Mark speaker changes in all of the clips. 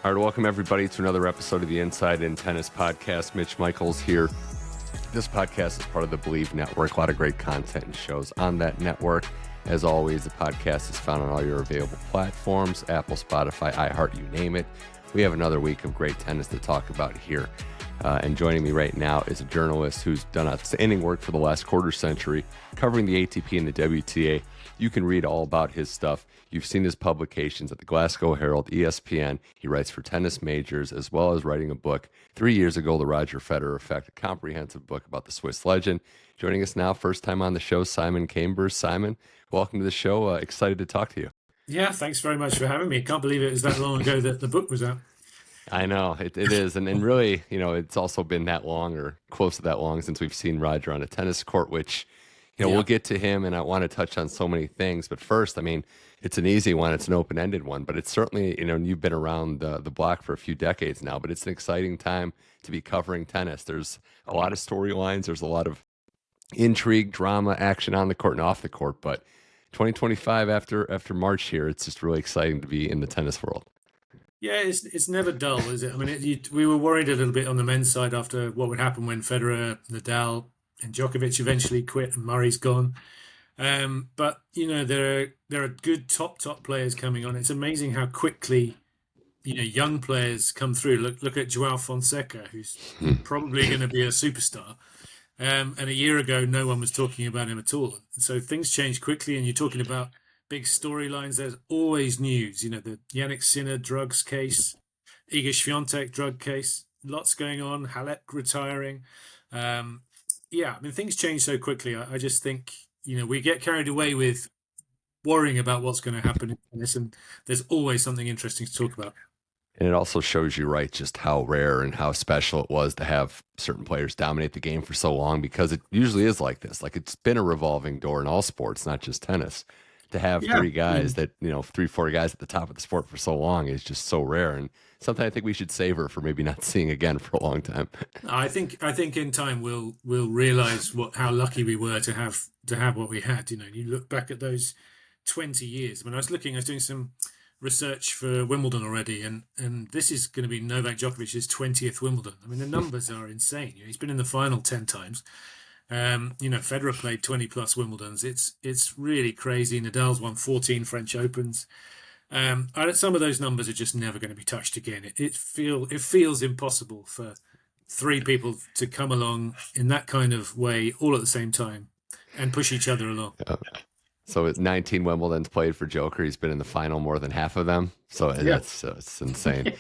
Speaker 1: All right, welcome everybody to another episode of the Inside in Tennis podcast. Mitch Michals here. This podcast is part of the Believe Network. A lot of great content and shows on that network. As always, the podcast is found on all your available platforms, Apple, Spotify, iHeart, you name it. We have another week of great tennis to talk about here. And joining me right now is a journalist who's done outstanding work for the last quarter century, covering the ATP and the WTA. You can read all about his stuff. You've seen his publications at the Glasgow Herald, ESPN. He writes for tennis majors, as well as writing a book 3 years ago, The Roger Federer Effect, a comprehensive book about the Swiss legend. Joining us now, first time on the show, Simon Cambers. Simon, welcome to the show. Excited to talk to you.
Speaker 2: Yeah, thanks very much for having me. Can't believe it was that long ago that the book was out.
Speaker 1: I know, it is. And really, it's also been that long or close to that long since we've seen Roger on a tennis court, which, we'll get to him, and I want to touch on so many things. But first, it's an easy one. It's an open-ended one, but it's certainly, you've been around the block for a few decades now, but it's an exciting time to be covering tennis. There's a lot of storylines. There's a lot of intrigue, drama, action on the court and off the court. But 2025 after March here, it's just really exciting to be in the tennis world.
Speaker 2: Yeah, it's never dull, is it? We were worried a little bit on the men's side after what would happen when Federer, Nadal, and Djokovic eventually quit and Murray's gone. But there are good top players coming on. It's amazing how quickly young players come through. Look at Joao Fonseca, who's probably going to be a superstar. And a year ago, no one was talking about him at all. So things change quickly, and you're talking about big storylines. There's always news. The Yannick Sinner drugs case, Iga Swiatek drug case, lots going on. Halep retiring. Things change so quickly. I just think we get carried away with worrying about what's going to happen in tennis, and there's always something interesting to talk about.
Speaker 1: And it also shows you, right, just how rare and how special it was to have certain players dominate the game for so long, because it usually is like this. Like, it's been a revolving door in all sports, not just tennis. To have three guys that, 3-4 guys at the top of the sport for so long is just so rare. And something I think we should savor for maybe not seeing again for a long time.
Speaker 2: I think in time we'll realize how lucky we were to have what we had. You look back at those 20 years. I was doing some research for Wimbledon already, and this is going to be Novak Djokovic's 20th Wimbledon. The numbers are insane. He's been in the final 10 times. Federer played 20 plus Wimbledons. It's really crazy. Nadal's won 14 French Opens. Some of those numbers are just never going to be touched again. It feels impossible for three people to come along in that kind of way all at the same time and push each other along.
Speaker 1: So it's 19 Wimbledons played for Joker. He's been in the final more than half of them. So it's insane.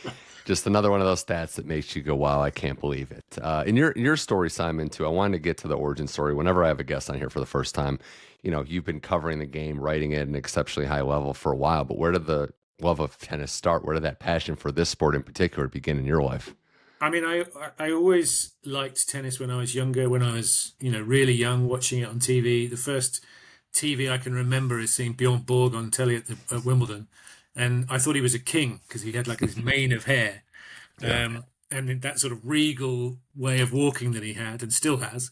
Speaker 1: Just another one of those stats that makes you go, wow, I can't believe it. In your story, Simon, too, I wanted to get to the origin story. Whenever I have a guest on here for the first time, you've been covering the game, writing it at an exceptionally high level for a while. But where did the love of tennis start? Where did that passion for this sport in particular begin in your life?
Speaker 2: I always liked tennis when I was younger, when I was, really young, watching it on TV. The first TV I can remember is seeing Bjorn Borg on telly at Wimbledon. And I thought he was a king because he had like his mane of hair. And that sort of regal way of walking that he had and still has.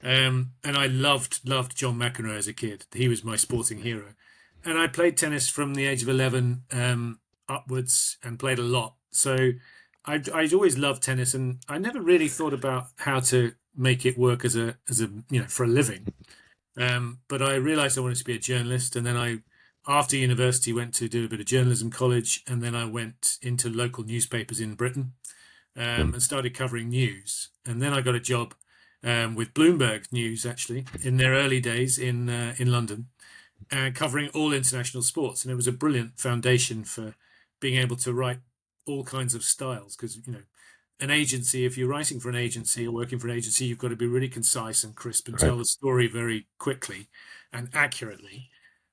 Speaker 2: And I loved John McEnroe as a kid. He was my sporting hero. And I played tennis from the age of 11 upwards and played a lot. So I'd always loved tennis, and I never really thought about how to make it work as a for a living. But I realized I wanted to be a journalist, and then after university, went to do a bit of journalism college, and then I went into local newspapers in Britain and started covering news. And then I got a job with Bloomberg News, actually, in their early days in London, covering all international sports. And it was a brilliant foundation for being able to write all kinds of styles, because, an agency, if you're writing for an agency or working for an agency, you've got to be really concise and crisp and tell the story very quickly and accurately.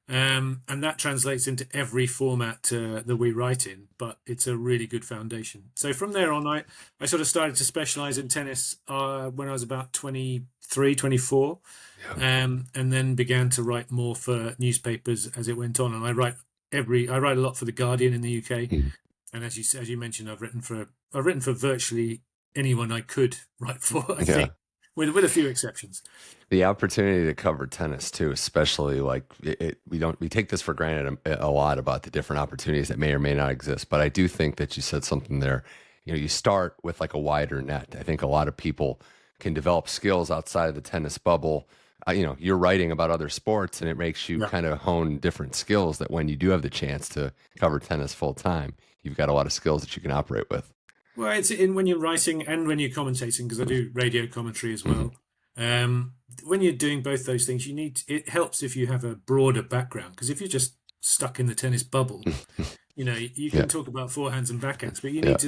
Speaker 2: And that translates into every format that we write in, but it's a really good foundation. So from there on, I sort of started to specialize in tennis when I was about 23, 24, and then began to write more for newspapers as it went on. And I write a lot for The Guardian in the UK. And as you mentioned, I've written for virtually anyone I could write for, I think. with a few exceptions.
Speaker 1: The opportunity to cover tennis too, especially like we take this for granted a lot about the different opportunities that may or may not exist. But I do think that you said something there. You start with like a wider net. I think a lot of people can develop skills outside of the tennis bubble. You're writing about other sports, and it makes you
Speaker 2: Yeah.
Speaker 1: kind of hone different skills that when you do have the chance to cover tennis full time, you've got a lot of skills that you can operate with.
Speaker 2: Well, it's in when you're writing and when you're commentating, because I do radio commentary as
Speaker 1: Hmm.
Speaker 2: well. Um, when you're doing both those things, it helps if you have a broader background. Because if you're just stuck in the tennis bubble, you
Speaker 1: Yeah,
Speaker 2: can talk about forehands and backhands, but
Speaker 1: yeah,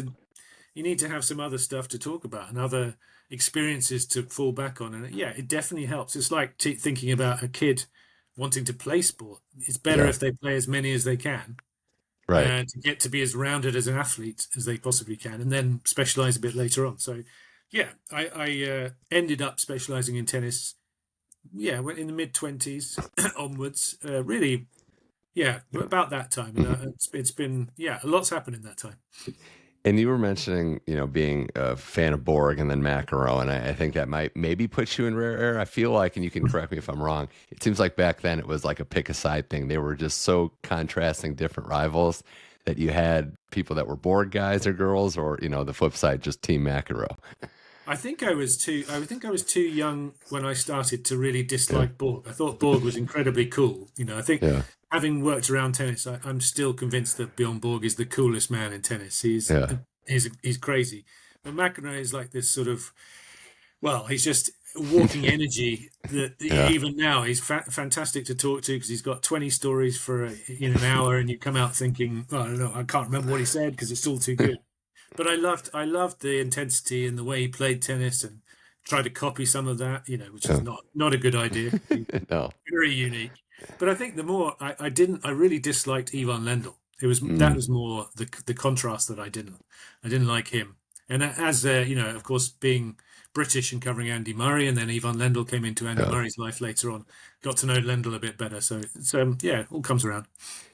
Speaker 2: you need to have some other stuff to talk about and other experiences to fall back on. And yeah, it definitely helps. It's like thinking about a kid wanting to play sport. It's better
Speaker 1: yeah,
Speaker 2: if they play as many as they can
Speaker 1: right.
Speaker 2: to get to be as rounded as an athlete as they possibly can, and then specialize a bit later on. So, yeah, I ended up specializing in tennis. Yeah, in the mid 20s onwards. Really, yeah, about that time, and it's been a lot's happened in that time.
Speaker 1: And you were mentioning, being a fan of Borg and then McEnroe, and I think that might maybe put you in rare air. I feel like, and you can correct me if I'm wrong, it seems like back then it was like a pick a side thing. They were just so contrasting different rivals that you had people that were Borg guys or girls, or the flip side, just Team McEnroe.
Speaker 2: I think I was too. I think I was too young when I started to really
Speaker 1: Yeah,
Speaker 2: dislike Borg. I thought Borg was incredibly cool. I think
Speaker 1: yeah,
Speaker 2: having worked around tennis, I'm still convinced that Bjorn Borg is the coolest man in tennis.
Speaker 1: yeah,
Speaker 2: He's crazy. But McEnroe is like this sort of, well, he's just walking energy. That
Speaker 1: yeah,
Speaker 2: even now he's fantastic to talk to because he's got 20 stories in an hour, and you come out thinking, oh, I don't know, I can't remember what he said because it's all too good. But I loved the intensity and the way he played tennis, and tried to copy some of that, which is
Speaker 1: yeah.
Speaker 2: not a good idea.
Speaker 1: No.
Speaker 2: Very unique. But I think the more I really disliked Ivan Lendl. That
Speaker 1: Mm,
Speaker 2: was more the contrast that I didn't like him. And as of course, being British and covering Andy Murray, and then Ivan Lendl came into Andy
Speaker 1: yeah.
Speaker 2: Murray's life later on. Got to know Lendl a bit better. So it's yeah, all comes around.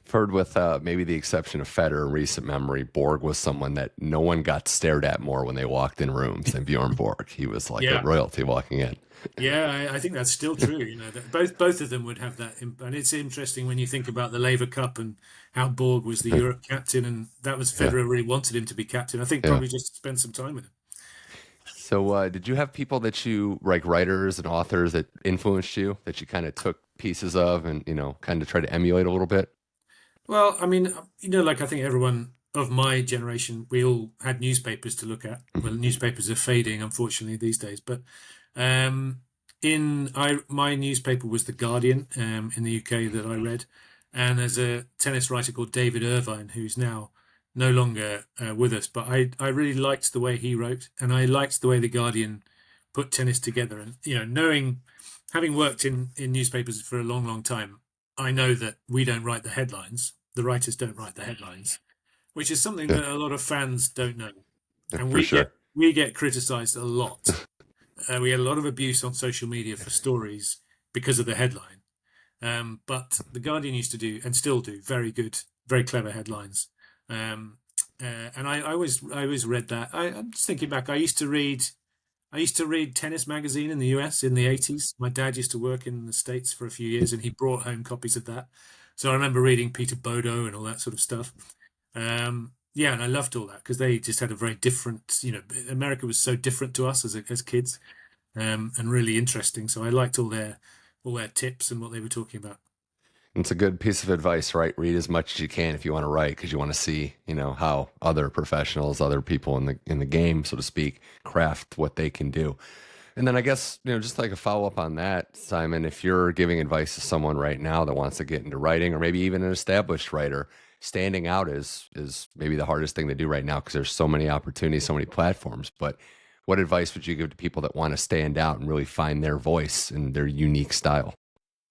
Speaker 1: I've heard with maybe the exception of Federer in recent memory, Borg was someone that no one got stared at more when they walked in rooms than Bjorn Borg. He was like a
Speaker 2: Yeah.
Speaker 1: royalty walking in.
Speaker 2: Yeah, I think that's still true. That both of them would have that, and it's interesting when you think about the Laver Cup and how Borg was the Europe captain, and that was
Speaker 1: Yeah,
Speaker 2: Federer really wanted him to be captain. I think
Speaker 1: yeah.
Speaker 2: probably just spend some time with him.
Speaker 1: So, did you have people that you like, writers and authors that influenced you that you kind of took pieces of and kind of try to emulate a little bit?
Speaker 2: Well, I mean, like I think everyone of my generation, we all had newspapers to look at. Well, newspapers are fading, unfortunately, these days. But um, my newspaper was the Guardian in the UK that I read, and there's a tennis writer called David Irvine who's now no longer with us. But I really liked the way he wrote, and I liked the way the Guardian put tennis together. And having worked in newspapers for a long, long time, I know that we don't write the headlines. The writers don't write the headlines, which is something
Speaker 1: Yeah,
Speaker 2: that a lot of fans don't know.
Speaker 1: yeah,
Speaker 2: And
Speaker 1: for sure.
Speaker 2: we get criticised a lot. We get a lot of abuse on social media for stories because of the headline. But the Guardian used to do and still do very good, very clever headlines. Um, and I always read that. I'm just thinking back. I used to read Tennis Magazine in the US in the 80s. My dad used to work in the States for a few years, and he brought home copies of that. So I remember reading Peter Bodo and all that sort of stuff. Yeah, and I loved all that because they just had a very different, America was so different to us as kids, and really interesting. So I liked all their tips and what they were talking about.
Speaker 1: It's a good piece of advice, right? Read as much as you can if you want to write, because you want to see, how other professionals, other people in the game, so to speak, craft what they can do. And then I guess, just like a follow up on that, Simon, if you're giving advice to someone right now that wants to get into writing, or maybe even an established writer, standing out is maybe the hardest thing to do right now because there's so many opportunities, so many platforms. But what advice would you give to people that want to stand out and really find their voice and their unique style?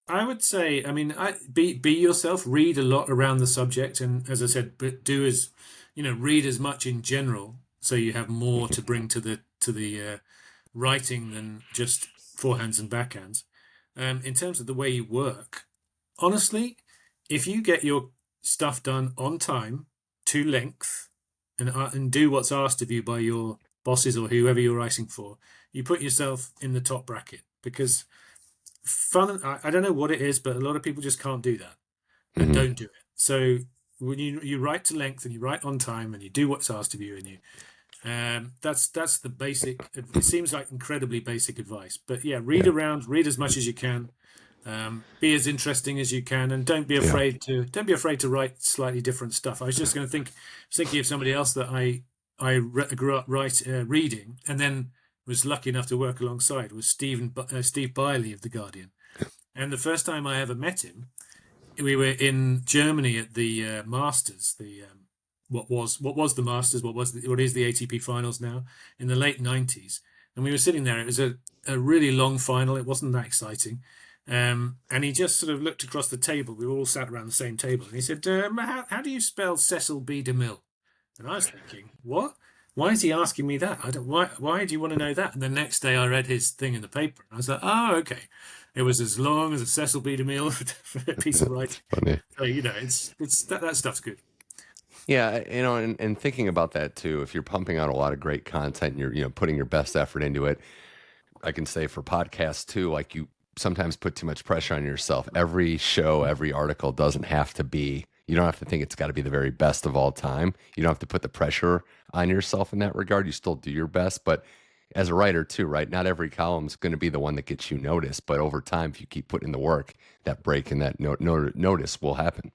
Speaker 2: I would say, I mean, be yourself. Read a lot around the subject, and as I said, but read as much in general, so you have more to bring to the writing than just forehands and backhands. In terms of the way you work, honestly, if you get your stuff done on time, to length, and do what's asked of you by your bosses or whoever you're writing for, you put yourself in the top bracket, because I don't know what it is, but a lot of people just can't do that and don't do it. So when you write to length and you write on time and you do what's asked of you, and you that's the basic. It seems like incredibly basic advice, but yeah, read around, read as much as you can, be as interesting as you can, and don't be afraid to write slightly different stuff. I was just going to thinking of somebody else that I grew up reading, and then was lucky enough to work alongside, was Steve Biley of The Guardian. And the first time I ever met him, we were in Germany at the Masters, what was the Masters, what is the ATP Finals now, in the late 90s. And we were sitting there. It was a really long final. It wasn't that exciting. And he just sort of looked across the table. We were all sat around the same table. And he said, how do you spell Cecil B. DeMille? And I was thinking, what? Why is he asking me that? Why do you want to know that? And the next day I read his thing in the paper. And I was like, oh, okay. It was as long as a Cecil B. DeMille piece of writing.
Speaker 1: Funny.
Speaker 2: So, it's that stuff's good.
Speaker 1: Yeah, and thinking about that too, if you're pumping out a lot of great content and you're putting your best effort into it, I can say for podcasts too, like you sometimes put too much pressure on yourself. Every show, every article doesn't have to be, you don't have to think it's got to be the very best of all time. You don't have to put the pressure on yourself in that regard. You still do your best, but as a writer too, right? Not every column is going to be the one that gets you noticed, but over time, if you keep putting in the work, that break and that notice will happen.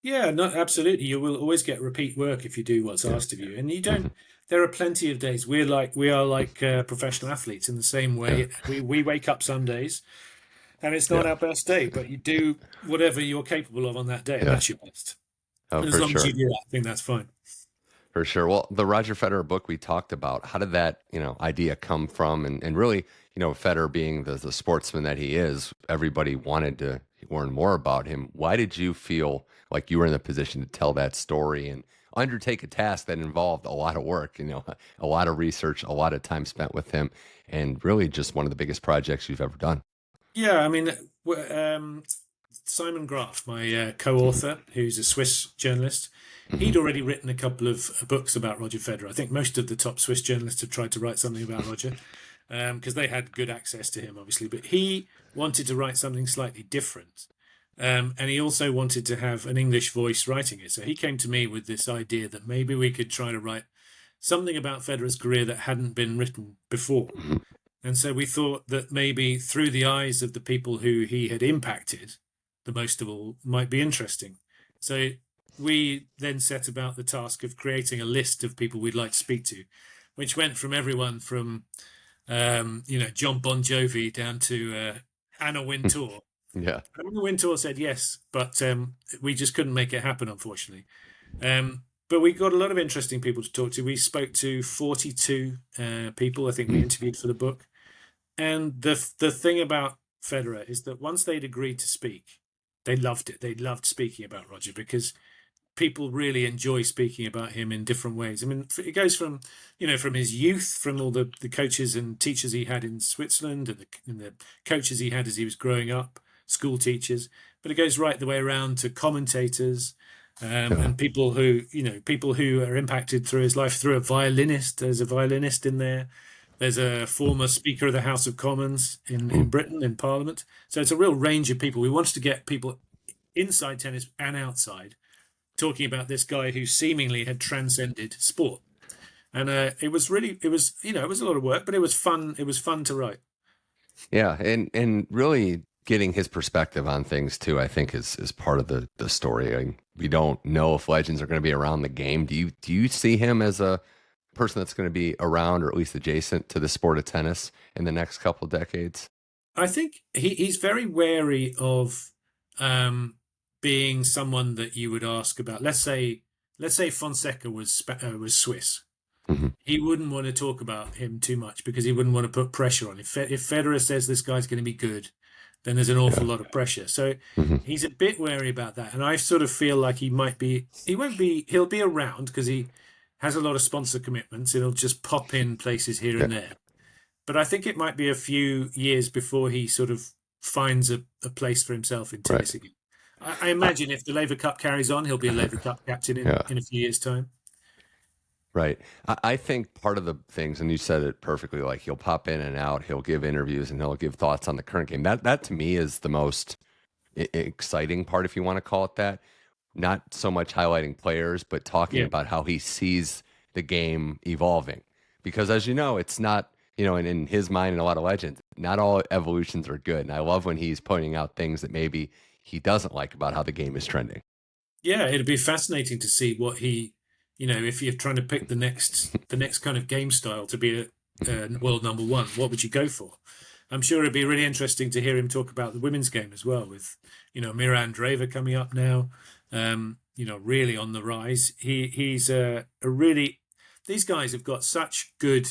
Speaker 2: Yeah, no, absolutely. You will always get repeat work if you do what's asked of you, and you don't. There are plenty of days we are like professional athletes in the same way. We wake up some days, and it's not our best day, but you do whatever you're capable of on that day, and that's your best.
Speaker 1: Oh,
Speaker 2: and as long as you do that, I think that's fine.
Speaker 1: For sure. Well, the Roger Federer book we talked about, how did that, idea come from? And really, Federer being the sportsman that he is, everybody wanted to learn more about him. Why did you feel like you were in the position to tell that story and undertake a task that involved a lot of work, a lot of research, a lot of time spent with him, and really just one of the biggest projects you've ever done?
Speaker 2: Yeah, I mean, Simon Graf, my co-author, who's a Swiss journalist, he'd already written a couple of books about Roger Federer. I think most of the top Swiss journalists have tried to write something about Roger because they had good access to him, obviously. But he wanted to write something slightly different. And he also wanted to have an English voice writing it. So he came to me with this idea that maybe we could try to write something about Federer's career that hadn't been written before. And so we thought that maybe through the eyes of the people who he had impacted the most of all might be interesting. So we then set about the task of creating a list of people we'd like to speak to, which went from everyone from, John Bon Jovi down to Anna Wintour.
Speaker 1: Yeah.
Speaker 2: Anna Wintour said yes, but we just couldn't make it happen, unfortunately. But we got a lot of interesting people to talk to. We spoke to 42 people, I think we interviewed for the book. And the thing about Federer is that once they'd agreed to speak, they loved it. They loved speaking about Roger because people really enjoy speaking about him in different ways. I mean, it goes from, from his youth, from all the coaches and teachers he had in Switzerland and the coaches he had as he was growing up, school teachers, but it goes right the way around to commentators and people who are impacted through his life, through a violinist. There's a violinist in there. There's a former Speaker of the House of Commons in Britain, in Parliament. So it's a real range of people. We wanted to get people inside tennis and outside talking about this guy who seemingly had transcended sport. And it was a lot of work, but it was fun. It was fun to write. Yeah,
Speaker 1: and really getting his perspective on things too, I think is part of the story. I mean, we don't know if legends are going to be around the game. Do you see him as a person that's going to be around or at least adjacent to the sport of tennis in the next couple of decades?
Speaker 2: I think he's very wary of being someone that you would ask about. Let's say Fonseca was Swiss.
Speaker 1: Mm-hmm.
Speaker 2: He wouldn't want to talk about him too much because he wouldn't want to put pressure on. If Federer says this guy's going to be good, then there's an awful lot of pressure. So he's a bit wary about that. And I sort of feel like he'll be around because he has a lot of sponsor commitments. He'll just pop in places here and there. But I think it might be a few years before he sort of finds a place for himself in tennis again. I imagine if the Laver Cup carries on, he'll be a Laver Cup captain in a few years' time.
Speaker 1: Right. I think part of the things, and you said it perfectly, like he'll pop in and out, he'll give interviews, and he'll give thoughts on the current game. That to me is the most exciting part, if you want to call it that. Not so much highlighting players, but talking
Speaker 2: Yeah.
Speaker 1: about how he sees the game evolving. Because as you know, it's not, and in his mind and a lot of legends, not all evolutions are good. And I love when he's pointing out things that maybe he doesn't like about how the game is trending.
Speaker 2: Yeah, it'd be fascinating to see what he, if you're trying to pick the next kind of game style to be a world number one, what would you go for? I'm sure it'd be really interesting to hear him talk about the women's game as well, with Mirra Andreeva coming up now, really on the rise. He's a really, these guys have got such good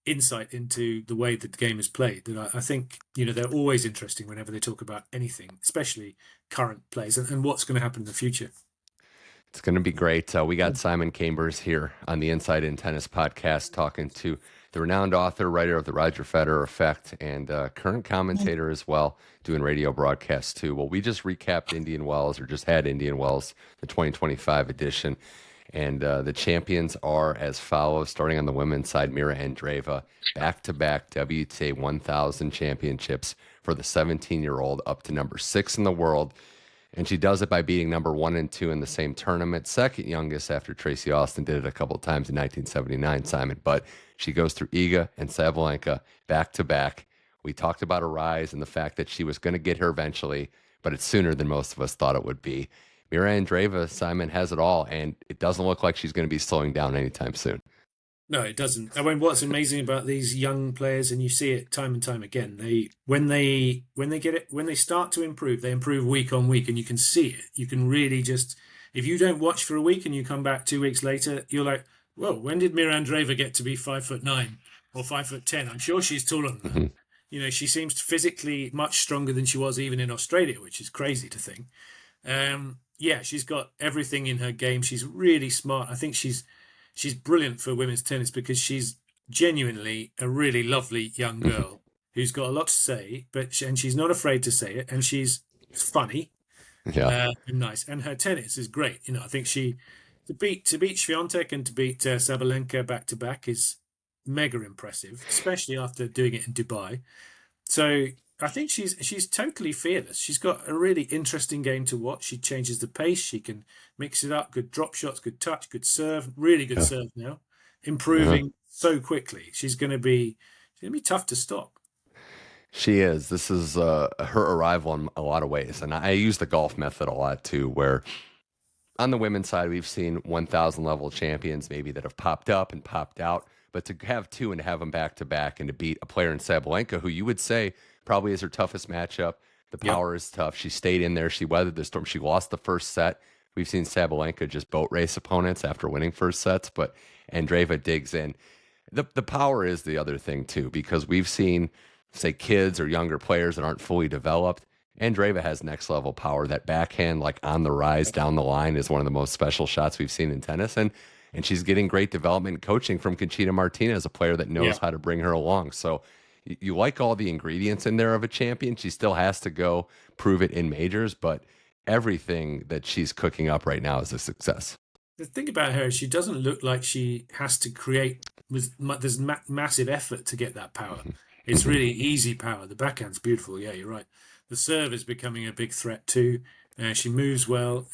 Speaker 2: insight into the way that the game is played that I think they're always interesting whenever they talk about anything, especially current plays and what's going to happen in the future.
Speaker 1: It's going to be great. We got Simon Cambers here on the Inside in Tennis podcast talking to the renowned author, writer of the Roger Federer Effect, and current commentator as well, doing radio broadcasts too. Well, we just recapped Indian Wells, or just had Indian Wells, the 2025 edition. And the champions are as follows, starting on the women's side: Mirra Andreeva, back-to-back WTA 1000 championships for the 17-year-old, up to number 6 in the world. And she does it by beating number 1 and 2 in the same tournament, second youngest after Tracy Austin did it a couple of times in 1979, Simon. But she goes through Iga and Sabalenka back-to-back. We talked about her rise and the fact that she was going to get her eventually, but it's sooner than most of us thought it would be. Mirra Andreeva, Simon, has it all, and it doesn't look like she's going to be slowing down anytime soon.
Speaker 2: No, it doesn't. I mean, what's amazing about these young players, and you see it time and time again, when they start to improve, they improve week on week, and you can see it. You can really just, if you don't watch for a week and you come back 2 weeks later, you're like, whoa, when did Mirra Andreeva get to be 5'9" or 5'10"? I'm sure she's taller than that. She seems physically much stronger than she was even in Australia, which is crazy to think. She's got everything in her game. She's really smart. I think she's brilliant for women's tennis because she's genuinely a really lovely young girl who's got a lot to say, and she's not afraid to say it, and she's funny, and nice, and her tennis is great. I think to beat Swiatek and to beat Sabalenka back to back is mega impressive, especially after doing it in Dubai. So I think she's totally fearless. She's got a really interesting game to watch. She changes the pace. She can mix it up. Good drop shots, good touch, good serve. Really good serve now. Improving so quickly. She's going to be tough to stop.
Speaker 1: She is. This is her arrival in a lot of ways. And I use the golf method a lot too, where on the women's side, we've seen 1,000 level champions maybe that have popped up and popped out. But to have two and to have them back to back and to beat a player in Sabalenka, who you would say probably is her toughest matchup. The power is tough. She stayed in there. She weathered the storm. She lost the first set. We've seen Sabalenka just boat race opponents after winning first sets, but Andreeva digs in. The power is the other thing too, because we've seen, say, kids or younger players that aren't fully developed. Andreeva has next level power. That backhand, like on the rise down the line, is one of the most special shots we've seen in tennis. And she's getting great development and coaching from Conchita Martinez, a player that knows how to bring her along. So you like all the ingredients in there of a champion. She still has to go prove it in majors, but everything that she's cooking up right now is a success.
Speaker 2: The thing about her is she doesn't look like she has to create there's massive effort to get that power. It's really easy power. The backhand's beautiful. Yeah, you're right. The serve is becoming a big threat too. She moves well.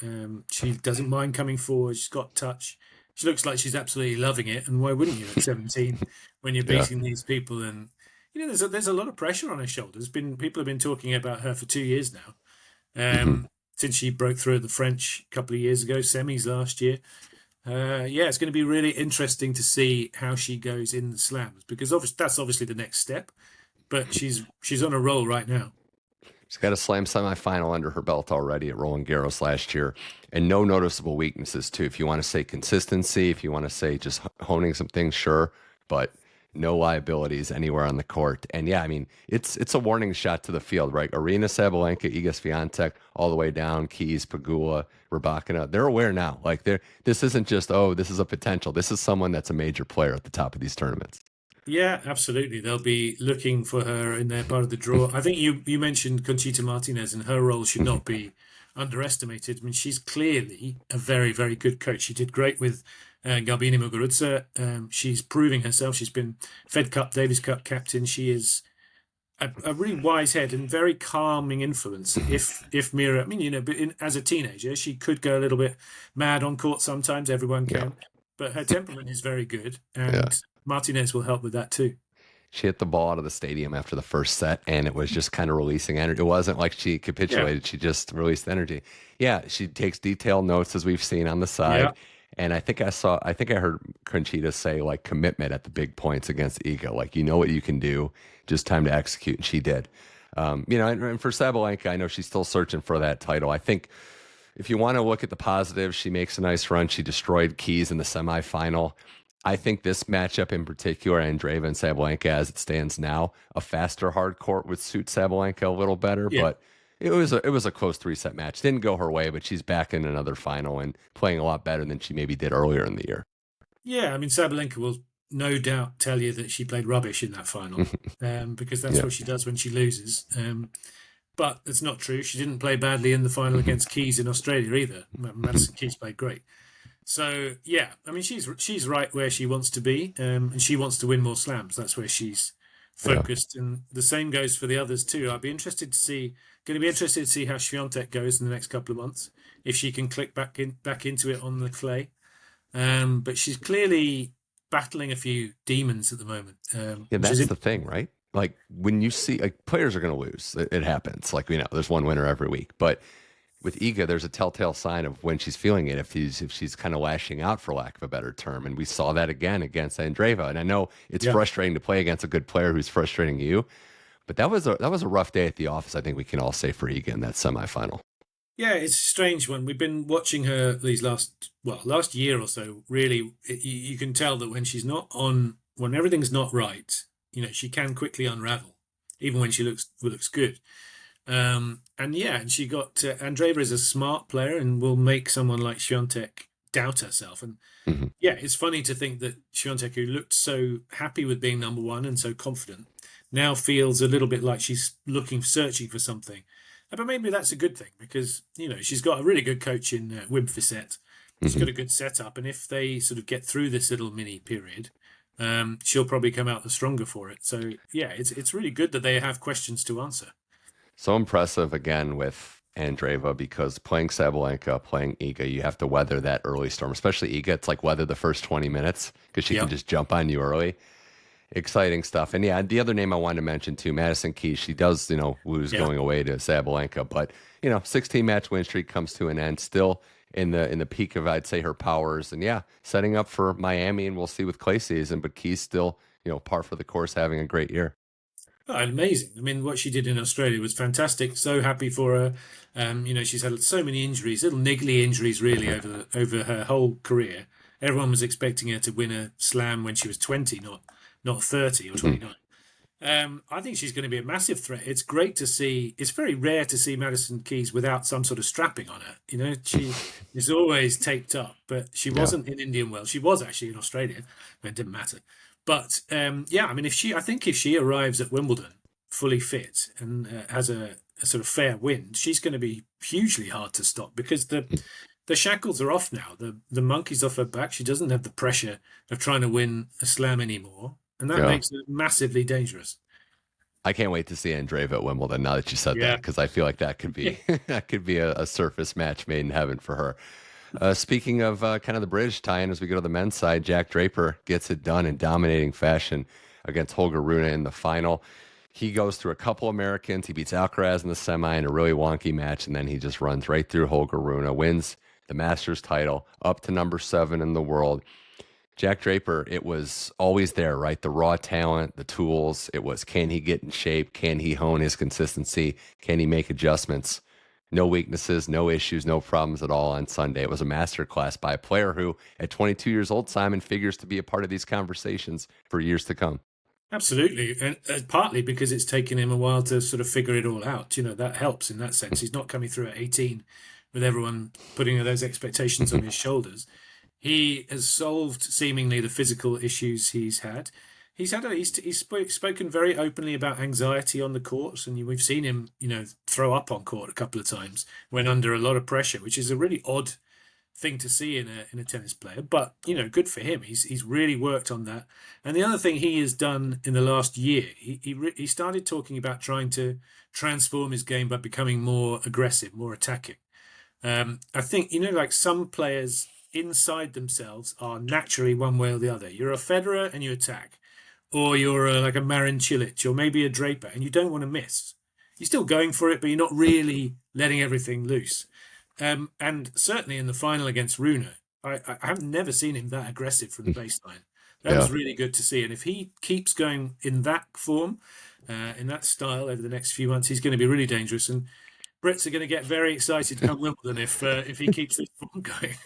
Speaker 2: She doesn't mind coming forward. She's got touch. She looks like she's absolutely loving it. And why wouldn't you at 17 when you're beating these people? And there's a lot of pressure on her shoulders. People have been talking about her for 2 years now, since she broke through at the French a couple of years ago, semis last year. It's going to be really interesting to see how she goes in the slams, because that's obviously the next step. But she's on a roll right now.
Speaker 1: She's got a slam semifinal under her belt already at Roland Garros last year, and no noticeable weaknesses too. If you want to say consistency, if you want to say just honing some things, sure, but no liabilities anywhere on the court. And yeah, I mean, it's a warning shot to the field, right? Aryna Sabalenka, Iga Swiatek, all the way down, Keys, Pegula, Rybakina. They're aware now. Like this isn't just, this is a potential. This is someone that's a major player at the top of these tournaments.
Speaker 2: Yeah, absolutely. They'll be looking for her in their part of the draw. I think you mentioned Conchita Martinez, and her role should not be underestimated. I mean, she's clearly a very, very good coach. She did great with Garbine Muguruza. She's proving herself. She's been Fed Cup, Davis Cup captain. She is a really wise head and very calming influence. If Mirra, I mean, but as a teenager, she could go a little bit mad on court sometimes. Everyone can, but her temperament is very good, and Martinez will help with that too.
Speaker 1: She hit the ball out of the stadium after the first set, and it was just kind of releasing energy. It wasn't like she capitulated. She just released energy. Yeah, she takes detailed notes, as we've seen on the side. Yeah. And I think I heard Conchita say, like, commitment at the big points against Iga. Like, you know what you can do, just time to execute. And she did. And for Sabalenka, I know she's still searching for that title. I think if you want to look at the positives, she makes a nice run. She destroyed Keys in the semifinal. I think this matchup in particular, Andreeva and Sabalenka, as it stands now, a faster hard court would suit Sabalenka a little better. Yeah. But it was a close 3-set match. Didn't go her way, but she's back in another final and playing a lot better than she maybe did earlier in the year.
Speaker 2: Yeah, I mean, Sabalenka will no doubt tell you that she played rubbish in that final because that's what she does when she loses. But it's not true. She didn't play badly in the final against Keys in Australia either. Madison Keys played great. So, yeah, I mean, she's right where she wants to be, and she wants to win more slams. That's where she's focused. Yeah. And the same goes for the others, too. Going to be interested to see how Swiatek goes in the next couple of months, if she can click back into it on the clay. But she's clearly battling a few demons at the moment.
Speaker 1: That's the thing, right? Like, when you see, like, players are going to lose. It happens. Like, there's one winner every week. But with Iga, there's a telltale sign of when she's feeling it, if she's kind of lashing out, for lack of a better term. And we saw that again against Andreeva. And I know it's frustrating to play against a good player who's frustrating you, but that was a rough day at the office, I think we can all say, for Iga in that semifinal.
Speaker 2: Yeah, it's a strange one. We've been watching her these last year or so. Really, you can tell that when she's not on, when everything's not right, she can quickly unravel, even when she looks good. And she got Andreeva is a smart player and will make someone like Swiatek doubt herself. And it's funny to think that Swiatek, who looked so happy with being number one and so confident, now feels a little bit like she's searching for something. But maybe that's a good thing because she's got a really good coach in Wim Fissette. She's got a good setup, and if they sort of get through this little mini period, she'll probably come out the stronger for it. So it's really good that they have questions to answer.
Speaker 1: So impressive again with Andreeva, because playing Sabalenka, playing Iga, you have to weather that early storm, especially Iga. It's like weather the first 20 minutes because she can just jump on you early. Exciting stuff. And the other name I wanted to mention too, Madison Keys, she does, lose going away to Sabalenka, but 16-match win streak comes to an end, still in the peak of, I'd say, her powers, and setting up for Miami, and we'll see with clay season, but Keys still, par for the course, having a great year.
Speaker 2: Oh, amazing. I mean, what she did in Australia was fantastic. So happy for her. She's had so many injuries, little niggly injuries really over her whole career. Everyone was expecting her to win a slam when she was 20, not 30 or 29. I think she's going to be a massive threat. It's great to see. It's very rare to see Madison Keys without some sort of strapping on her. She is always taped up, but she wasn't in Indian Wells. She was actually in Australia, but it didn't matter. But I mean, if she arrives at Wimbledon fully fit and has a sort of fair wind, she's going to be hugely hard to stop because the shackles are off now. The monkey's off her back. She doesn't have the pressure of trying to win a slam anymore, and that makes it massively dangerous.
Speaker 1: I can't wait to see Andreeva at Wimbledon now that you said that, because I feel like that could be that could be a surface match made in heaven for her. Speaking of kind of the British tie-in, as we go to the men's side, Jack Draper gets it done in dominating fashion against Holger Rune in the final. He goes through a couple Americans. He beats Alcaraz in the semi in a really wonky match, and then he just runs right through Holger Rune, wins the Masters title, up to number 7 in the world. Jack Draper, it was always there, right? The raw talent, the tools. It was, can he get in shape? Can he hone his consistency? Can he make adjustments? No weaknesses, no issues, no problems at all on Sunday. It was a masterclass by a player who, at 22 years old, Simon, figures to be a part of these conversations for years to come.
Speaker 2: Absolutely. And partly because it's taken him a while to sort of figure it all out. That helps in that sense. He's not coming through at 18 with everyone putting those expectations on his shoulders. He has solved seemingly the physical issues he's had. He's spoken very openly about anxiety on the courts, and we've seen him, throw up on court a couple of times when under a lot of pressure, which is a really odd thing to see in a tennis player. But good for him. He's really worked on that. And the other thing he has done in the last year, he started talking about trying to transform his game by becoming more aggressive, more attacking. I think like some players inside themselves are naturally one way or the other. You're a Federer and you attack, or you're like a Marin Cilic, or maybe a Draper, and you don't want to miss. You're still going for it, but you're not really letting everything loose. And certainly in the final against Rune, I have never seen him that aggressive from the baseline. That was really good to see. And if he keeps going in that form, in that style over the next few months, he's going to be really dangerous. And Brits are going to get very excited to come Wimbledon if he keeps this form going.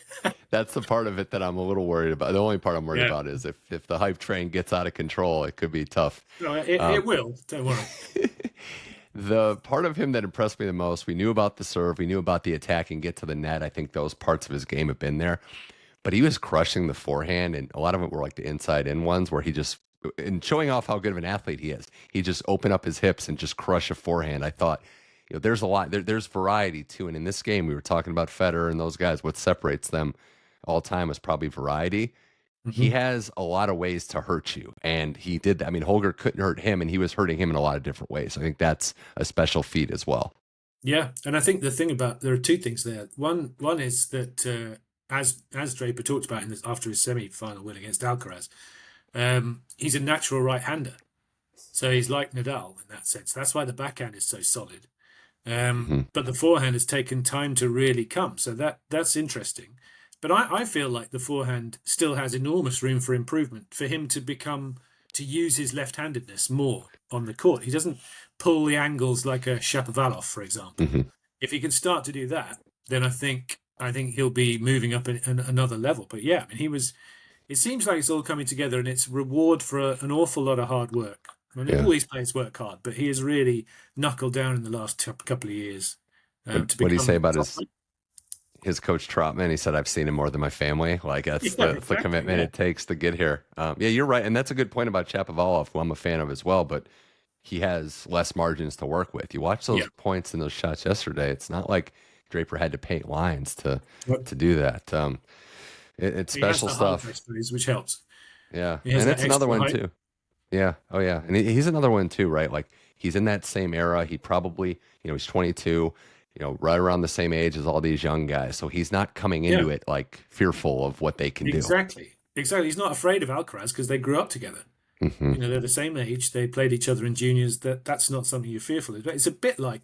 Speaker 1: That's the part of it that I'm a little worried about. The only part I'm worried about is if the hype train gets out of control, it could be tough.
Speaker 2: No, it will. Don't worry.
Speaker 1: The part of him that impressed me the most, we knew about the serve, we knew about the attack and get to the net. I think those parts of his game have been there. But he was crushing the forehand, and a lot of it were like the inside-in ones where he just, and showing off how good of an athlete he is, he just opened up his hips and just crush a forehand. I thought, there's a lot, there's variety too. And in this game, we were talking about Federer and those guys. What separates them all time is probably variety. He has a lot of ways to hurt you, and he did that. I mean, Holger couldn't hurt him, and he was hurting him in a lot of different ways. I think that's a special feat as well.
Speaker 2: Yeah, and I think the thing there are two things there. One is that as Draper talked about after his semi-final win against Alcaraz, he's a natural right-hander, so he's like Nadal in that sense. That's why the backhand is so solid. But the forehand has taken time to really come, so that's interesting. But I feel like the forehand still has enormous room for improvement for him to use his left-handedness more on the court. He doesn't pull the angles like a Shapovalov, for example. If he can start to do that, then I think he'll be moving up another level. But yeah, I mean, it seems like it's all coming together, and it's reward for an awful lot of hard work. I mean, all these players work hard, but he has really knuckled down in the last couple of years.
Speaker 1: What do you say about his coach Trotman? He said, I've seen him more than my family. Like that's the commitment it takes to get here. Yeah, you're right. And that's a good point about Shapovalov, who I'm a fan of as well, but he has less margins to work with. You watch those points and those shots yesterday. It's not like Draper had to paint lines to do that. It's special stuff.
Speaker 2: Which helps.
Speaker 1: Yeah. And that's another one too. Yeah. Oh yeah. And he's another one too, right? Like he's in that same era. He probably, he's 22, right around the same age as all these young guys. So he's not coming into it like fearful of what they can do.
Speaker 2: Exactly. He's not afraid of Alcaraz because they grew up together. They're the same age. They played each other in juniors. That's not something you're fearful of. But it's a bit like,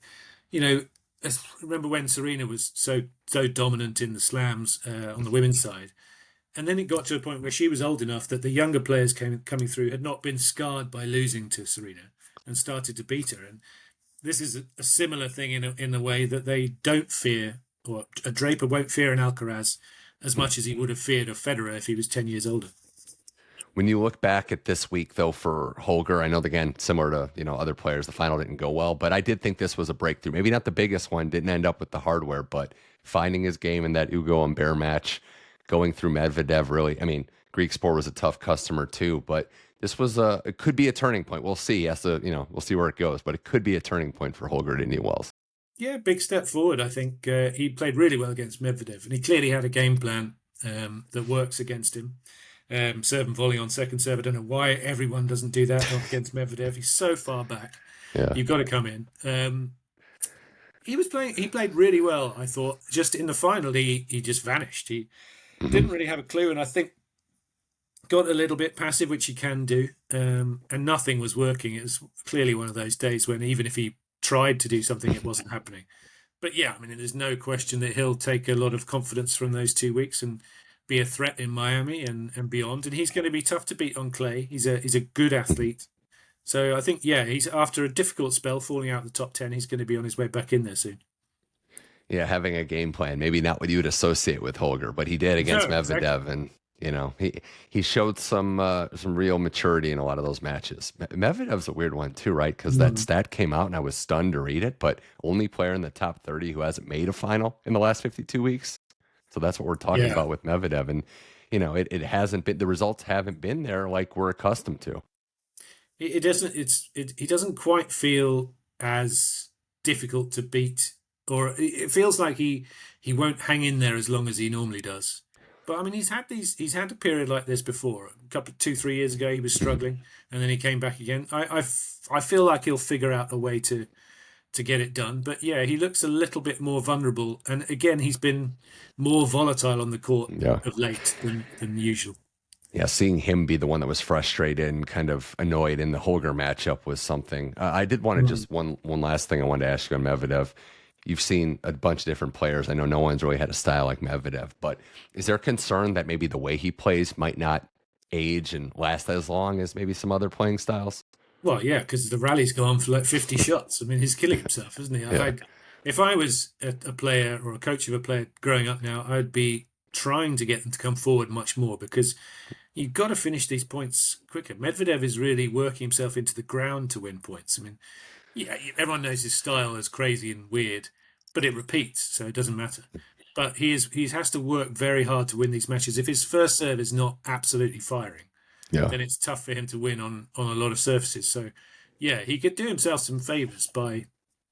Speaker 2: remember when Serena was so dominant in the slams on the women's side. And then it got to a point where she was old enough that the younger players coming through had not been scarred by losing to Serena and started to beat her. And this is a similar thing in a way that they don't fear, or a Draper won't fear an Alcaraz as much as he would have feared a Federer if he was 10 years older.
Speaker 1: When you look back at this week, though, for Holger, I know, again, similar to other players, the final didn't go well, but I did think this was a breakthrough. Maybe not the biggest one, didn't end up with the hardware, but finding his game in that Ugo and Bear match, going through Medvedev, really. I mean, Greek Sport was a tough customer too, but this was it could be a turning point. We'll see. We'll see where it goes, but it could be a turning point for Holger at Indian Wells. Yeah,
Speaker 2: big step forward. I think he played really well against Medvedev, and he clearly had a game plan that works against him. Serve and volley on second serve. I don't know why everyone doesn't do that against Medvedev. He's so far back.
Speaker 1: Yeah.
Speaker 2: You've got to come in. He played really well, I thought. Just in the final, he just vanished. He didn't really have a clue, and I think got a little bit passive, which he can do, and nothing was working. It was clearly one of those days when even if he tried to do something, it wasn't happening. But yeah, I mean, there's no question that he'll take a lot of confidence from those 2 weeks and be a threat in Miami and beyond. And he's going to be tough to beat on clay. He's a good athlete. So I think, he's after a difficult spell, falling out of the top 10, he's going to be on his way back in there soon.
Speaker 1: Yeah, having a game plan, maybe not what you would associate with Holger, but he did against Medvedev,
Speaker 2: exactly.
Speaker 1: And he showed some real maturity in a lot of those matches. Medvedev's a weird one too, right? Because that stat came out and I was stunned to read it, but only player in the top 30 who hasn't made a final in the last 52 weeks. So that's what we're talking about with Medvedev, and it hasn't been, the results haven't been there like we're accustomed to.
Speaker 2: It doesn't. He doesn't quite feel as difficult to beat, or it feels like he won't hang in there as long as he normally does. But I mean, he's had a period like this before. A couple, 2, 3 years ago, he was struggling, and then he came back again. I feel like he'll figure out a way to get it done. But yeah, he looks a little bit more vulnerable, and again, he's been more volatile on the court of late than usual.
Speaker 1: Yeah, seeing him be the one that was frustrated and kind of annoyed in the Holger matchup was something. I did want to just one last thing I wanted to ask you on Medvedev. You've seen a bunch of different players. I know no one's really had a style like Medvedev, but is there concern that maybe the way he plays might not age and last as long as maybe some other playing styles?
Speaker 2: Well, yeah, because the rallies go on for like 50 shots. I mean, he's killing himself, isn't he?
Speaker 1: Yeah.
Speaker 2: If I was a player or a coach of a player growing up now, I'd be trying to get them to come forward much more because you've got to finish these points quicker. Medvedev is really working himself into the ground to win points. I mean, yeah, everyone knows his style is crazy and weird, but it repeats, so it doesn't matter. But he has to work very hard to win these matches. If his first serve is not absolutely firing, then it's tough for him to win on a lot of surfaces. So, yeah, he could do himself some favors by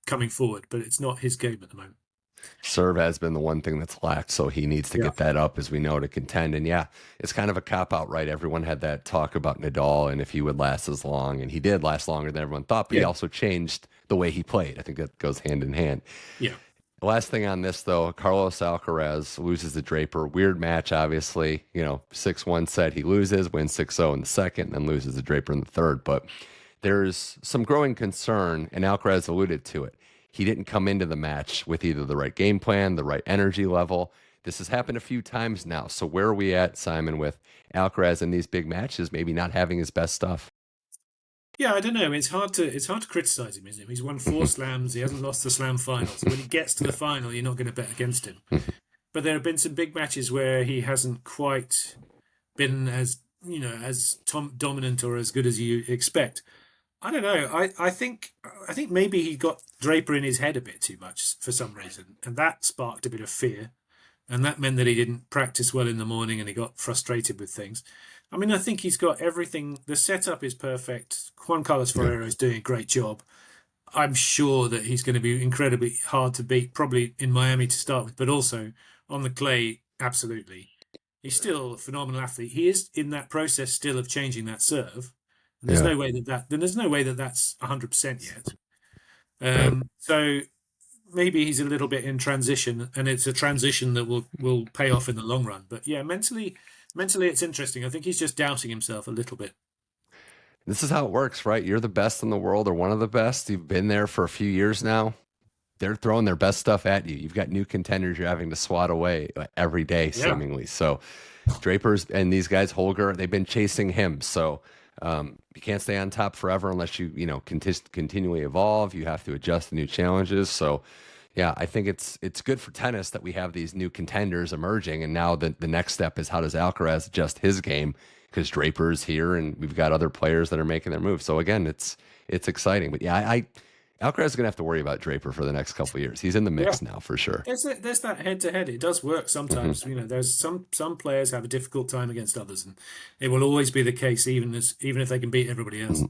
Speaker 2: coming forward, but it's not his game at the moment.
Speaker 1: Serve has been the one thing that's lacked, so he needs to get that up, as we know, to contend. And yeah, it's kind of a cop-out, right? Everyone had that talk about Nadal and if he would last as long, and he did last longer than everyone thought, but he also changed the way he played. I think that goes hand in hand.
Speaker 2: Yeah.
Speaker 1: The last thing on this, though, Carlos Alcaraz loses to Draper. Weird match, obviously. 6-1 set, he loses, wins 6-0 in the second, and then loses to Draper in the third. But there's some growing concern, and Alcaraz alluded to it. He didn't come into the match with either the right game plan, the right energy level. This has happened a few times now. So where are we at, Simon, with Alcaraz in these big matches, maybe not having his best stuff?
Speaker 2: Yeah, I don't know. It's hard to criticize him, isn't it? He's won 4 slams. He hasn't lost the slam finals. When he gets to the final, you're not going to bet against him. But there have been some big matches where he hasn't quite been as dominant or as good as you expect. I don't know. I think maybe he got Draper in his head a bit too much for some reason, and that sparked a bit of fear, and that meant that he didn't practice well in the morning, and he got frustrated with things. I mean, I think he's got everything. The setup is perfect. Juan Carlos Ferrero is doing a great job. I'm sure that he's going to be incredibly hard to beat, probably in Miami to start with, but also on the clay, absolutely. He's still a phenomenal athlete. He is in that process still of changing that serve. And there's no way that that's 100% yet. So maybe he's a little bit in transition, and it's a transition that will pay off in the long run. But yeah, mentally, it's interesting. I think he's just doubting himself a little bit.
Speaker 1: This is how it works, right? You're the best in the world or one of the best. You've been there for a few years now. They're throwing their best stuff at you. You've got new contenders you're having to swat away every day, seemingly. So Draper's and these guys, Holger, they've been chasing him. So you can't stay on top forever unless you continually evolve. You have to adjust to new challenges. So yeah, I think it's good for tennis that we have these new contenders emerging. And now the next step is how does Alcaraz adjust his game? Because Draper's here and we've got other players that are making their move. So again, it's exciting. But yeah, Alcaraz is going to have to worry about Draper for the next couple of years. He's in the mix now for sure.
Speaker 2: There's that head-to-head. It does work sometimes. There's some players have a difficult time against others, and it will always be the case, even if they can beat everybody else.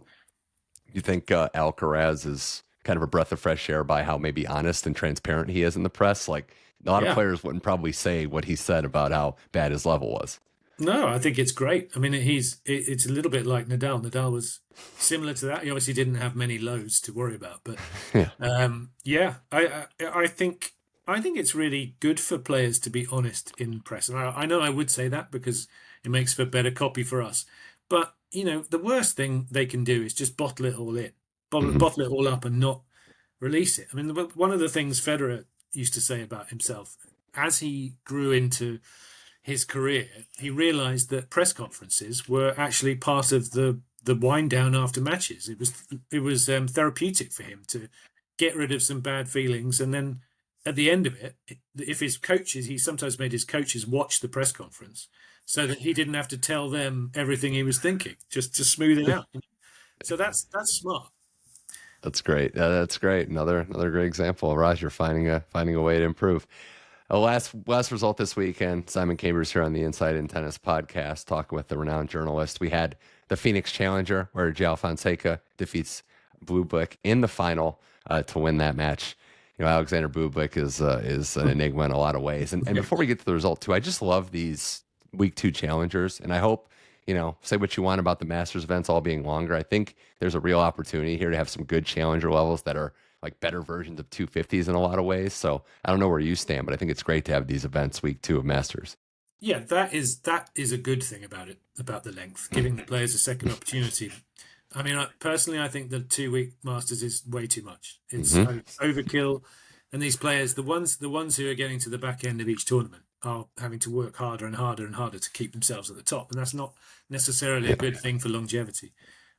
Speaker 1: You think Alcaraz is kind of a breath of fresh air by how maybe honest and transparent he is in the press? Like a lot of players wouldn't probably say what he said about how bad his level was. No,
Speaker 2: I think it's great. I mean, it's a little bit like Nadal. Nadal was similar to that. He obviously didn't have many lows to worry about, but I think it's really good for players to be honest in press. And I know I would say that because it makes for better copy for us. But the worst thing they can do is just bottle it all in, bottle it all up, and not release it. I mean, one of the things Federer used to say about himself as he grew into his career, he realized that press conferences were actually part of the wind down after matches. It was therapeutic for him to get rid of some bad feelings, and then at the end of it, if his coaches, he sometimes made his coaches watch the press conference so that he didn't have to tell them everything he was thinking, just to smooth it out. So that's smart.
Speaker 1: That's great. That's great. Another great example. Roger finding a way to improve. Last result this weekend. Simon Cambers here on the Inside in Tennis podcast, talking with the renowned journalist. We had the Phoenix Challenger, where João Fonseca defeats Bublik in the final to win that match. Alexander Bublik is an enigma in a lot of ways. And before we get to the result too, I just love these week 2 challengers, and I hope, say what you want about the Masters events all being longer. I think there's a real opportunity here to have some good challenger levels that are like better versions of 250s in a lot of ways. So I don't know where you stand, but I think it's great to have these events week 2 of Masters.
Speaker 2: Yeah, that is a good thing about it, about the length, giving the players a second opportunity. I mean, personally, I think the 2-week Masters is way too much. It's overkill. And these players, the ones who are getting to the back end of each tournament are having to work harder and harder and harder to keep themselves at the top. And that's not necessarily a good thing for longevity.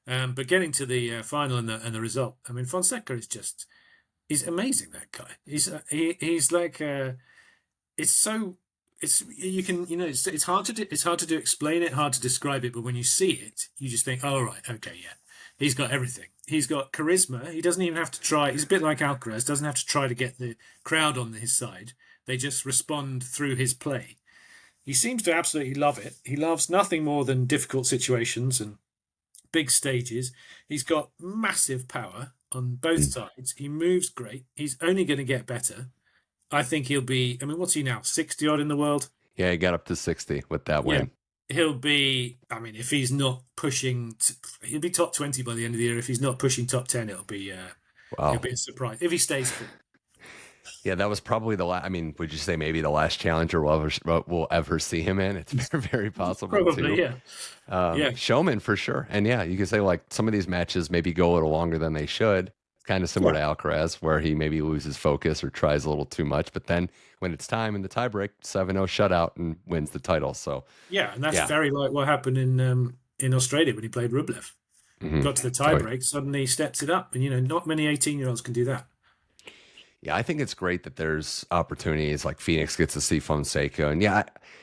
Speaker 2: But getting to the final and the result, I mean, Fonseca he's amazing, that guy. He's like, it's hard to explain it, hard to describe it, but when you see it, you just think, oh, right, okay, yeah. He's got everything. He's got charisma. He doesn't even have to try. He's a bit like Alcaraz, doesn't have to try to get the crowd on his side. They just respond through his play. He seems to absolutely love it. He loves nothing more than difficult situations and big stages. He's got massive power on both sides. He moves great. He's only going to get better. I think he'll be, I mean, what's he now, 60 odd in the world?
Speaker 1: Yeah, he got up to 60 with that win.
Speaker 2: He'll be, I mean, if he's not pushing, he'll be top 20 by the end of the year. If he's not pushing top 10, it'll be a surprise if he stays fit.
Speaker 1: Yeah, that was probably would you say maybe the last challenger we'll ever see him in? It's very, very possible.
Speaker 2: Probably,
Speaker 1: too. Yeah. Showman for sure. And yeah, you can say like some of these matches maybe go a little longer than they should. Kind of similar to Alcaraz, where he maybe loses focus or tries a little too much, but then when it's time in the tiebreak, 7-0 shutout and wins the title. So
Speaker 2: and that's very like what happened in Australia when he played Rublev. Got to the tiebreak, suddenly steps it up, and not many 18-year-olds can do that.
Speaker 1: Yeah, I think it's great that there's opportunities like Phoenix gets to see Fonseca, and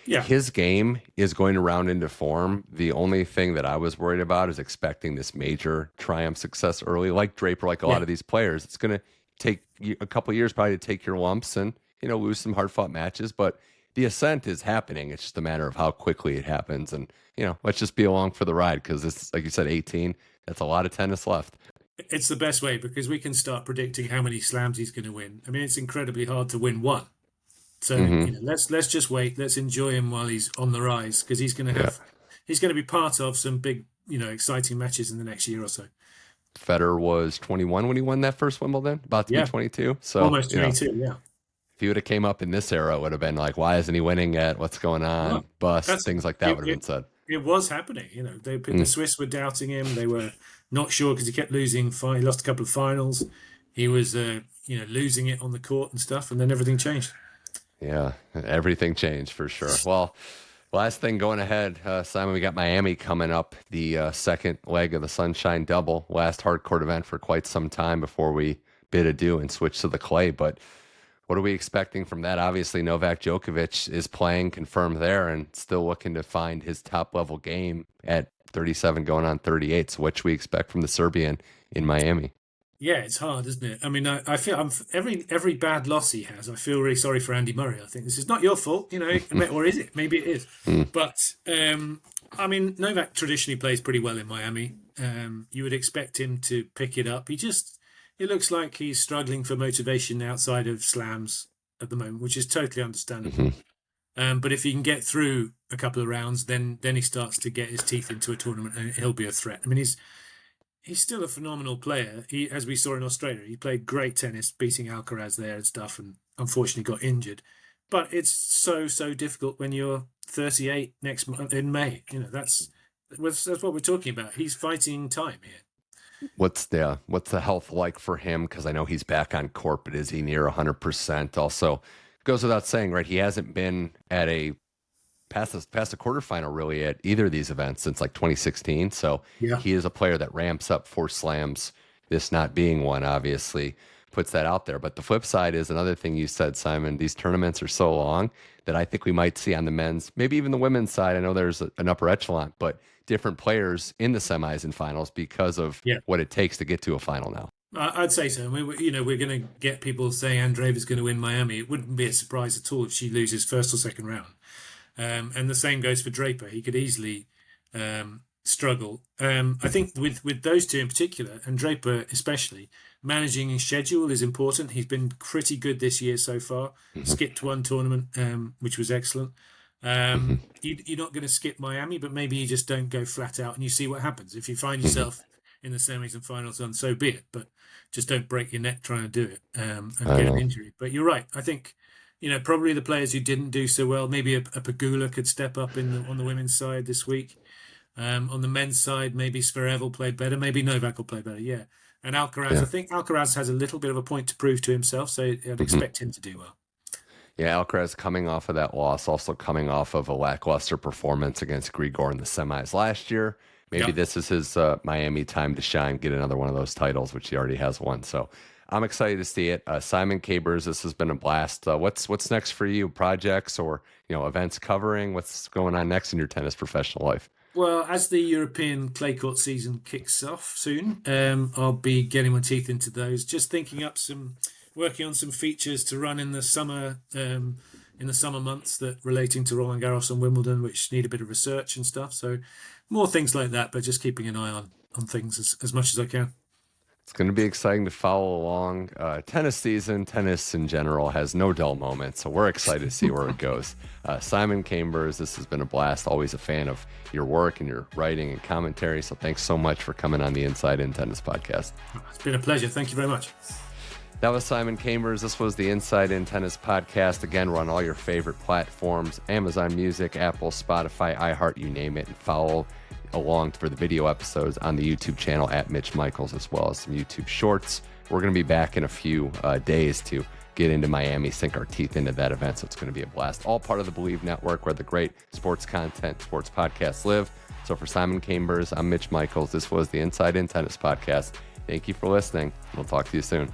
Speaker 1: his game is going to round into form. The only thing that I was worried about is expecting this major triumph success early, like Draper, like a lot of these players. It's going to take a couple of years probably to take your lumps and lose some hard fought matches, but the ascent is happening. It's just a matter of how quickly it happens, and let's just be along for the ride because it's like you said, 18. That's a lot of tennis left.
Speaker 2: It's the best way because we can start predicting how many slams he's going to win. I mean, it's incredibly hard to win one. So let's just wait. Let's enjoy him while he's on the rise because he's going to be part of some big, exciting matches in the next year or so.
Speaker 1: Federer was 21 when he won that first Wimbledon, about to be 22. So
Speaker 2: almost 22, If
Speaker 1: he would have came up in this era, it would have been like, why isn't he winning yet? What's going on? Bust, things like that would have been said.
Speaker 2: It was happening. The Swiss were doubting him. They were not sure because he kept losing. He lost a couple of finals. He was, losing it on the court and stuff, and then everything changed. Yeah,
Speaker 1: everything changed for sure. Well, last thing going ahead, Simon, we got Miami coming up, the second leg of the Sunshine Double, last hardcourt event for quite some time before we bid adieu and switch to the clay. But what are we expecting from that? Obviously, Novak Djokovic is playing confirmed there and still looking to find his top-level game at 37 going on 38. So what should we expect from the Serbian in Miami?
Speaker 2: Yeah, it's hard, isn't it? I mean, I feel every bad loss he has, I feel really sorry for Andy Murray. I think this is not your fault, or is it? Maybe it is. But, I mean, Novak traditionally plays pretty well in Miami. You would expect him to pick it up. It looks like he's struggling for motivation outside of slams at the moment, which is totally understandable. But if he can get through a couple of rounds, then he starts to get his teeth into a tournament and he'll be a threat. I mean, he's still a phenomenal player. As we saw in Australia, he played great tennis, beating Alcaraz there and stuff, and unfortunately got injured. But it's so difficult when you're 38 next month in May. That's what we're talking about. He's fighting time here.
Speaker 1: What's the health like for him? Because I know he's back on court, but is he near 100%? Also, goes without saying, right? He hasn't been at past a quarterfinal really at either of these events since like 2016. So he is a player that ramps up for slams. This not being one, obviously, puts that out there. But the flip side is another thing you said, Simon. These tournaments are so long that I think we might see on the men's, maybe even the women's side. I know there's an upper echelon, but different players in the semis and finals because of what it takes to get to a final now.
Speaker 2: I'd say so. I mean, we're going to get people saying Andreeva's going to win Miami. It wouldn't be a surprise at all if she loses first or second round. And the same goes for Draper. He could easily struggle. I think with those two in particular, and Draper especially, managing his schedule is important. He's been pretty good this year so far. Skipped one tournament, which was excellent. You're not going to skip Miami, but maybe you just don't go flat out and you see what happens. If you find yourself in the semis and finals, then so be it. But just don't break your neck trying to do it and get an injury. But you're right. I think, probably the players who didn't do so well, maybe a Pegula could step up on the women's side this week. On the men's side, maybe Zverev played better. Maybe Novak will play better, yeah. And Alcaraz, I think Alcaraz has a little bit of a point to prove to himself, so I'd expect him to do well.
Speaker 1: Yeah, Alcaraz coming off of that loss, also coming off of a lackluster performance against Grigor in the semis last year. Maybe this is his Miami time to shine, get another one of those titles, which he already has won. So I'm excited to see it. Simon Cambers, this has been a blast. What's next for you? Projects or events covering? What's going on next in your tennis professional life?
Speaker 2: Well, as the European clay court season kicks off soon, I'll be getting my teeth into those. Just working on some features to run in the summer months that relating to Roland Garros and Wimbledon, which need a bit of research and stuff. So more things like that, but just keeping an eye on things as much as I can.
Speaker 1: It's going to be exciting to follow along. Tennis season, tennis in general, has no dull moments, so we're excited to see where it goes. Simon Cambers, this has been a blast. Always a fan of your work and your writing and commentary, so thanks so much for coming on the Inside In Tennis podcast.
Speaker 2: It's been a pleasure. Thank you very much.
Speaker 1: That was Simon Cambers. This was the Inside In Tennis podcast. Again, we're on all your favorite platforms, Amazon Music, Apple, Spotify, iHeart, you name it, and follow along for the video episodes on the YouTube channel at Mitch Michals, as well as some YouTube shorts. We're going to be back in a few days to get into Miami, sink our teeth into that event, so it's going to be a blast. All part of the Believe Network, where the great sports content, sports podcasts live. So for Simon Cambers, I'm Mitch Michals. This was the Inside In Tennis podcast. Thank you for listening. We'll talk to you soon.